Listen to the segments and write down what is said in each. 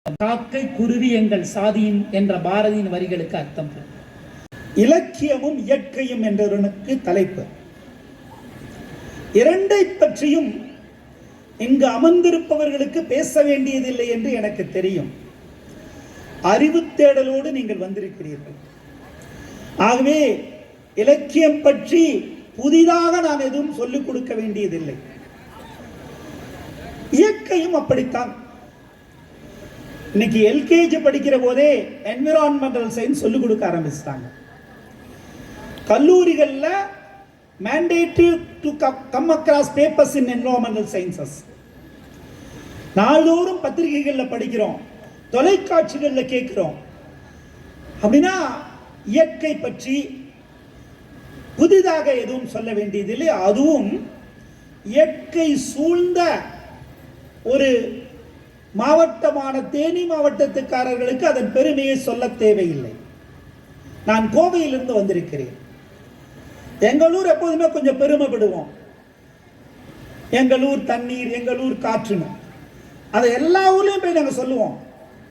காக்கை குருவி எங்கள் சாதியின் என்ற பாரதியின் வரிகளுக்கு அர்த்தம். இலக்கியமும் இயற்கையும் என்றவனுக்கு தலைப்பு. இரண்டை பற்றியும் இங்கு அமர்ந்திருப்பவர்களுக்கு பேச வேண்டியதில்லை என்று எனக்கு தெரியும். அறிவு தேடலோடு நீங்கள் வந்திருக்கிறீர்கள். ஆகவே இலக்கியம் பற்றி புதிதாக நான் எதுவும் சொல்லிக் கொடுக்க வேண்டியதில்லை. இயற்கையும் அப்படித்தான். இன்னைக்கு எல்கேஜி படிக்கிற போதே என்விரான்மெண்டல் சயின்ஸ் சொல்லிக் கொடுக்க ஆரம்பிச்சிட்டாங்க. கல்லூரிகளில் mandatory to come across papers in environmental sciences. நாள்தோறும் பத்திரிகைகளில் படிக்கிறோம், தொலைக்காட்சிகளில் கேட்கிறோம். அப்படின்னா இயற்கை பற்றி புதிதாக எதுவும் சொல்ல வேண்டியதில்லை. அதுவும் இயற்கை சூழ்ந்த ஒரு மாவட்டமான தேனி மாவட்டத்துக்காரர்களுக்கு அதன் பெருமையை சொல்ல தேவையில்லை. நான் கோவையிலிருந்து வந்திருக்கிறேன். எங்களூர் எப்போதுமே கொஞ்சம் பெருமைப்படுவோம். எங்களூர் தண்ணீர், எங்களூர் காற்றுன்னு, அதை எல்லா ஊர்லேயும் போய் நாங்கள் சொல்லுவோம்.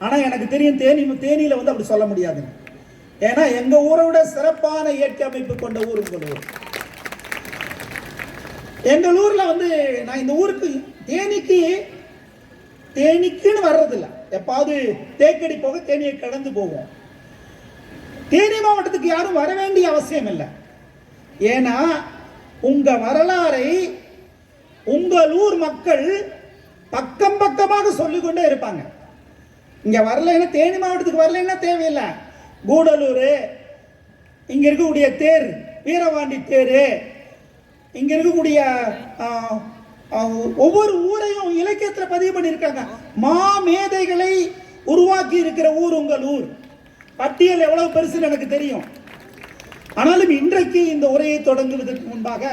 ஆனால் எனக்கு தெரியும் தேனியில் வந்து அப்படி சொல்ல முடியாது. ஏன்னா எங்கள் ஊரை விட சிறப்பான இயற்கை அமைப்பு கொண்ட ஊர் உங்கள் ஊர். எங்கள் ஊரில் வந்து நான் இந்த ஊருக்கு தேனிக்குன்னு வர்றதில்லை. எப்பாவது தேக்கடி போக தேனியை கடந்து போவோம். தேனி மாவட்டத்துக்கு யாரும் வர வேண்டிய அவசியம் இல்லை. ஏன்னா உங்க வரலாறை உங்கள் ஊர் மக்கள் பக்கம் பக்கமாக சொல்லிக்கொண்டே இருப்பாங்க. இங்க வரலைன்னா, தேனி மாவட்டத்துக்கு வரலைன்னா தேவையில்லை. கூடலூர், இங்க இருக்கக்கூடிய தேர் வீரவாண்டி தேர், இங்க இருக்கக்கூடிய ஒவ்வொரு ஊரையும் இலக்கியத்தில் பதிவு பண்ணியிருக்காங்க. மாமேதைகளை உருவாக்கி இருக்கிற ஊர் உங்கள் ஊர். பட்டியல் எவ்வளவு பெருசுன்னு எனக்கு தெரியும். ஆனாலும் இன்றைக்கு இந்த உரையை தொடங்குவதற்கு முன்பாக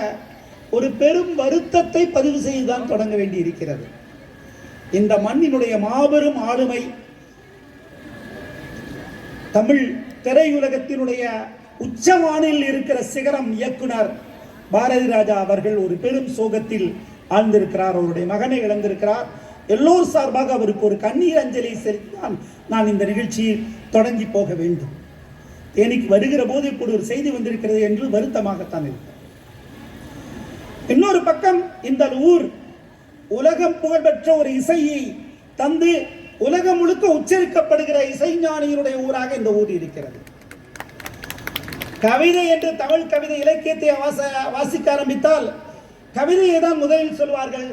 ஒரு பெரும் வருத்தத்தை பதிவு செய்துதான் தொடங்க வேண்டி இருக்கிறது. இந்த மண்ணினுடைய மாபெரும் ஆளுமை, தமிழ் திரையுலகத்தினுடைய உச்சவானில் இருக்கிற சிகரம் இயக்குனர் பாரதி ராஜா அவர்கள் ஒரு பெரும் சோகத்தில் ஆழ்ந்திருக்கிறார். அவருடைய மகனை இழந்திருக்கிறார். எல்லோர் சார்பாக அவருக்கு ஒரு கண்ணீர் அஞ்சலி செலுத்தினால் நான் இந்த நிகழ்ச்சியில் தொடங்கி போக வேண்டும். தேனிக்கு வருகிற போது இப்படி ஒரு செய்தி வந்திருக்கிறது என்று வருத்தமாகத்தான் இருக்கு. இன்னொரு பக்கம் இந்த ஊர் உலகம் புகழ்பெற்ற ஒரு இசையை தந்து உலகம் முழுக்க உச்சரிக்கப்படுகிற இசைஞானியினுடைய ஊராக இந்த ஊர் இருக்கிறது. கவிதை என்று தமிழ் கவிதை இலக்கியத்தை வாசிக்க ஆரம்பித்தால் கவிதையை தான் முதலில் சொல்வார்கள்.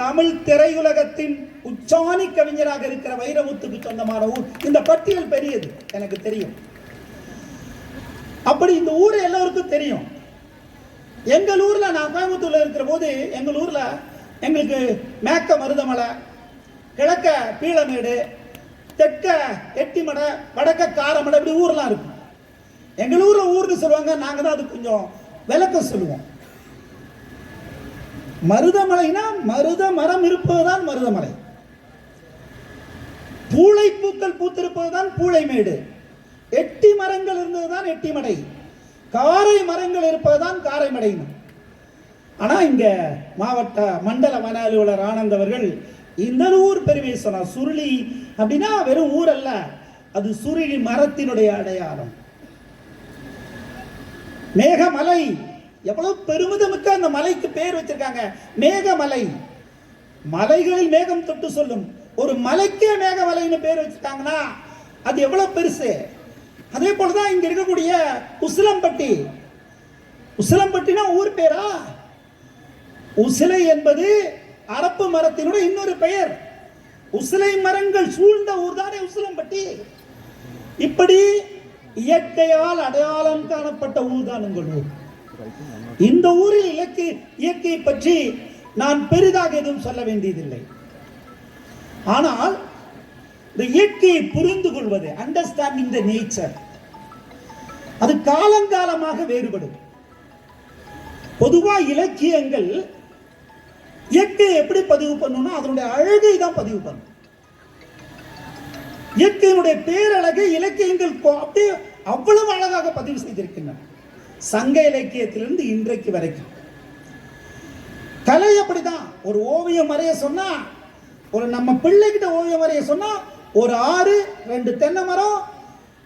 தமிழ் திரையுலகத்தின் உச்சாணி கவிஞராக இருக்கிற வைரமுத்துக்கு சொந்தமான ஊர். இந்த பட்டியல் பெரியது, எனக்கு தெரியும். அப்படி இந்த ஊர் எல்லோருக்கும் தெரியும். எங்கள் ஊர்ல, நான் கோயம்புத்தூர்ல இருக்கிற போது எங்கள் ஊர்ல எங்களுக்கு மேக்க மருதமலை, கிழக்க பீளமேடு, தெற்க எட்டிமடை, வடக்க காரமடை, இப்படி ஊர்லாம் இருக்கும். எங்கள் ஊர்ல ஊர்னு சொல்லுவாங்க, நாங்க தான் அது கொஞ்சம் விளக்கம் சொல்லுவோம். மருதமலைனா மருத மரம் இருப்பதுதான் மருதமலை, பூளை பூக்கள் பூத்திருப்பதுதான் பூளைமேடு, எட்டி மரங்கள் இருந்ததுதான் எட்டிமடை, காரை மரங்கள் இருப்பதுதான் காரைமடை. ஆனா இங்க மாவட்ட மண்டல வன அலுவலர் ஆனந்த் அவர்கள் இந்த ஊர் பெருமையை சொன்னார். சுருளி அப்படின்னா வெறும் ஊர் அல்ல, அது சுருளி மரத்தினுடைய அடையாளம். மேகமலை, எவ்வளவு பெருமிதமிக்க அந்த மலைக்கு பேர் வச்சிருக்காங்க, மேகமலை. மலைகளில் மேகம் தொட்டு சொல்லும் ஒரு மலைக்கே மேகமலைன்னு பேர் வச்சிருக்காங்கன்னா அது எவ்வளவு பெருசு. அதே போலதான் இங்க இருக்கக்கூடிய உசிலம்பட்டி. உசிலம்பட்டினா ஊர் பேரா? உசிலை என்பது அரப்பு மரத்தினுடைய இன்னொரு பெயர். உசிலை மரங்கள் சூழ்ந்த ஊர் தானே உசிலம்பட்டி. இப்படி இயற்கையால் அடையாளம் காணப்பட்ட ஊர் தான் உங்கள் ஊர். இந்த ஊரில் இயற்கையை பற்றி நான் பெரிதாக எதுவும் சொல்ல வேண்டியதில்லை. ஆனால் இந்த இயற்கையை புரிந்து கொள்வது, அண்டர்ஸ்டாண்டிங் த நேச்சர், அது காலங்காலமாக வேறுபடும். பொதுவா இலக்கியங்கள் இயற்கையை எப்படி பதிவு பண்ணணும்னா அதனுடைய அழகை தான் பதிவு பண்ணும். இயற்கையினுடைய பேரழகை இலக்கியங்கள் அப்படியே அவ்வளவு அழகாக பதிவு செய்திருக்கின்றன. சங்க இலக்கியத்திலிருந்து இன்றைக்கு வரைக்கும் கலை அப்படிதான். ஒரு ஓவியம் வரைய சொன்னா, ஒரு நம்ம பிள்ளைகிட்ட ஓவியம் வரைய சொன்னா ஒரு ஆறு, 2 தென்னை மரம்,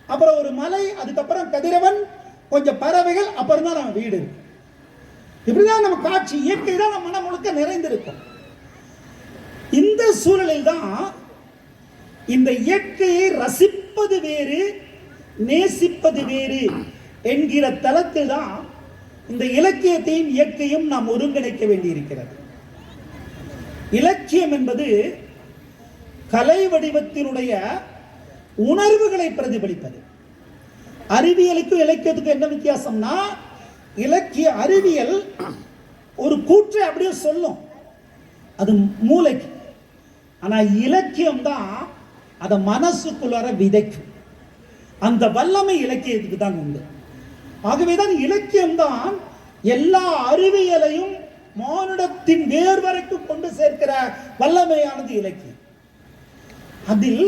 அப்புறம் ஒரு மலை, அதுக்கப்புறம் கதிரவன், கொஞ்சம் பறவைகள், அப்புறம் தான் நம்ம வீடு இருக்கு. இப்படிதான் நம்ம காட்சி, இயற்கை தான் நம்ம மனம் முழுக்க நிறைந்திருக்கும். இந்த சூழலில் தான் இந்த இயற்கையை ரசிப்பது வேறு, நேசிப்பது வேறு என்கிற தளத்தில் தான் இந்த இலக்கியத்தையும் இயற்கையும் நாம் ஒருங்கிணைக்க வேண்டியிருக்கிறது. இலக்கியம் என்பது கலை வடிவத்தினுடைய உணர்வுகளை பிரதிபலிப்பது. அறிவியலுக்கும் இலக்கியத்துக்கும் என்ன வித்தியாசம்னா, இலக்கிய அறிவியல் ஒரு கூற்றை அப்படியே சொல்லும், அது மூளைக்கு. ஆனா இலக்கியம் தான் அதை மனசுக்குள்ளார விதைக்கும். அந்த வல்லமை இலக்கியத்துக்கு தான் உண்டு. ஆகவேதான் இலக்கியம் தான் எல்லா அறிவியலையும் மானுடத்தின் வேர் வரைக்கும் கொண்டு சேர்க்கிற வல்லமையானது இலக்கியம். அதில்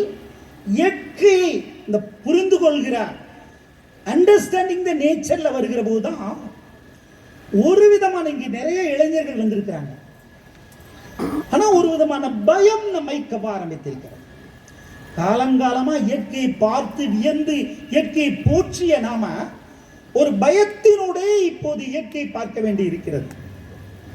இயற்கை இந்த புரிந்து கொள்கிற அண்டர்ஸ்டாண்டிங் த நேச்சர்ல வருகிற போதுதான் ஒரு விதமான, இங்க நிறைய இளைஞர்கள் வந்திருக்கிறாங்க, ஆனா ஒரு விதமான பயம் நம்மை கவ ஆரம்பித்திருக்கிறது. காலங்காலமா இயற்கையை பார்த்து வியந்து இயற்கையை போற்றிய நாம ஒரு பயத்தினோட இப்போது இயற்கையை பார்க்க வேண்டி இருக்கிறது.